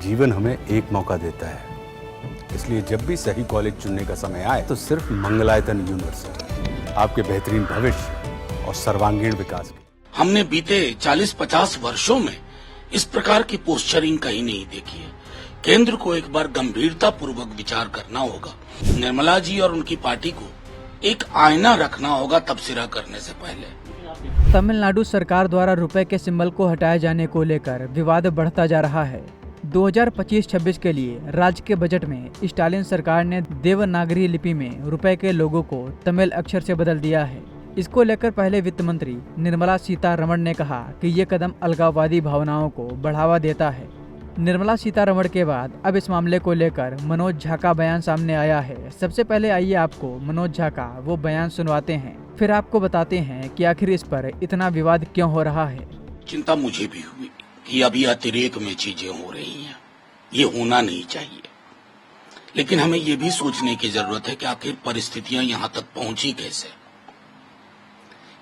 जीवन हमें एक मौका देता है, इसलिए जब भी सही कॉलेज चुनने का समय आए तो सिर्फ मंगलायतन यूनिवर्सिटी आपके बेहतरीन भविष्य और सर्वांगीण विकास के। हमने बीते 40-50 वर्षों में इस प्रकार की पोस्चरिंग कहीं नहीं देखी है। केंद्र को एक बार गंभीरता पूर्वक विचार करना होगा। निर्मला जी और उनकी पार्टी को एक आईना रखना होगा तबसरा करने से पहले। तमिलनाडु सरकार द्वारा रुपए के सिंबल को हटाए जाने को लेकर विवाद बढ़ता जा रहा है। 2025-26 के लिए राज्य के बजट में स्टालिन सरकार ने देवनागरी लिपि में रुपए के लोगों को तमिल अक्षर से बदल दिया है। इसको लेकर पहले वित्त मंत्री निर्मला सीतारमण ने कहा कि ये कदम अलगाववादी भावनाओं को बढ़ावा देता है। निर्मला सीतारमण के बाद अब इस मामले को लेकर मनोज झा का बयान सामने आया है। सबसे पहले आइए आपको मनोज झा का वो बयान सुनवाते हैं, फिर आपको बताते हैं कि आखिर इस पर इतना विवाद क्यों हो रहा है। चिंता मुझे भी हुई कि अभी अतिरेक में चीजें हो रही हैं, ये होना नहीं चाहिए। लेकिन हमें ये भी सोचने की जरूरत है कि आखिर परिस्थितियां यहाँ तक पहुंची कैसे।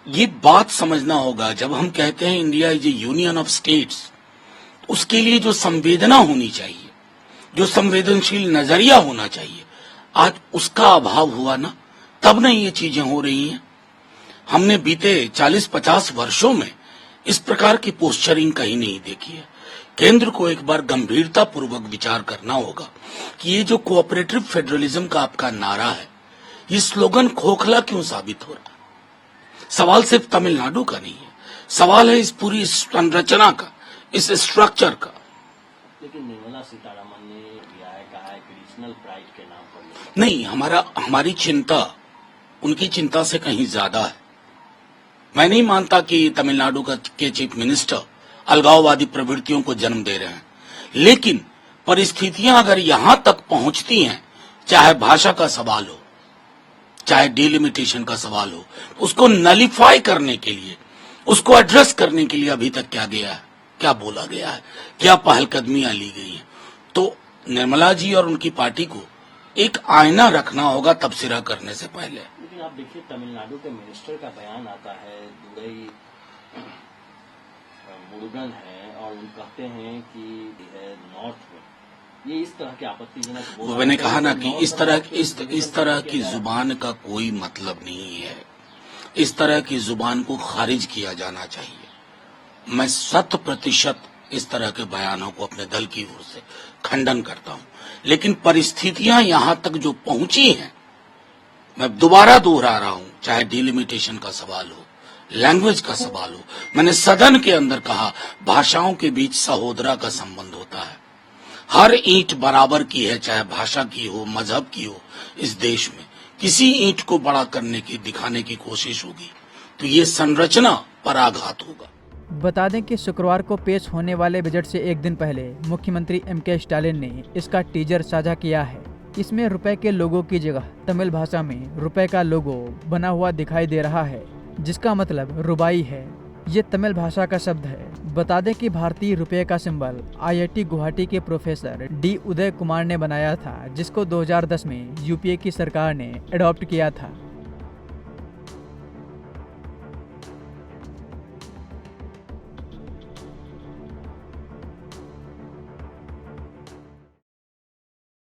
ये बात समझना होगा, जब हम कहते हैं India is A union of states, उसके लिए जो संवेदना होनी चाहिए, जो संवेदनशील नजरिया होना चाहिए, आज उसका अभाव हुआ ना, तब न ये चीजें हो रही हैं। हमने बीते 40-50 वर्षों में इस प्रकार की पोस्चरिंग कहीं नहीं देखी है। केंद्र को एक बार गंभीरता पूर्वक विचार करना होगा कि ये जो कोऑपरेटिव फेडरलिज्म का आपका नारा है, ये स्लोगन खोखला क्यों साबित हो रहा है। सवाल सिर्फ तमिलनाडु का नहीं है, सवाल है इस पूरी संरचना का, इस स्ट्रक्चर का। लेकिन निर्मला सीतारमण ने कहा है कि रीजनल प्राइड के नाम पर नहीं, हमारी चिंता उनकी चिंता से कहीं ज्यादा है। मैं नहीं मानता कि तमिलनाडु के चीफ मिनिस्टर अलगाववादी प्रवृत्तियों को जन्म दे रहे हैं, लेकिन परिस्थितियां अगर यहां तक पहुंचती हैं, चाहे भाषा का सवाल हो, चाहे डिलिमिटेशन का सवाल हो, उसको नलिफाई करने के लिए, उसको एड्रेस करने के लिए अभी तक क्या गया है, क्या बोला गया है, क्या पहलकदमियां ली गई हैं। तो निर्मला जी और उनकी पार्टी को एक आईना रखना होगा तबसरा करने से पहले। लेकिन आप देखिए, तमिलनाडु के मिनिस्टर का बयान आता है, दुरई मुरुगन है, और उन कहते हैं कि नॉर्थ में ये इस तरह की आपत्तिजनक। वो मैंने कहा ना कि इस तरह की जुबान का कोई मतलब नहीं है। इस तरह की जुबान को खारिज किया जाना चाहिए। मैं 100% इस तरह के बयानों को अपने दल की ओर से खंडन करता हूं, लेकिन परिस्थितियां यहां तक जो पहुंची हैं, मैं दोबारा दोहरा रहा हूं, चाहे डिलिमिटेशन का सवाल हो, लैंग्वेज का सवाल हो, मैंने सदन के अंदर कहा, भाषाओं के बीच सहोदरा का संबंध होता है। हर ईंट बराबर की है, चाहे भाषा की हो, मजहब की हो। इस देश में किसी ईंट को बड़ा करने की, दिखाने की कोशिश होगी तो ये संरचना पर आघात होगा। बता दें कि शुक्रवार को पेश होने वाले बजट से एक दिन पहले मुख्यमंत्री M.K. स्टालिन ने इसका टीजर साझा किया है। इसमें रुपए के लोगो की जगह तमिल भाषा में रुपए का लोगो बना हुआ दिखाई दे रहा है, जिसका मतलब रुबाई है। ये तमिल भाषा का शब्द है। बता दें कि भारतीय रुपए का सिंबल IIT गुवाहाटी के प्रोफेसर D. उदय कुमार ने बनाया था, जिसको 2010 में UPA की सरकार ने अडॉप्ट किया था।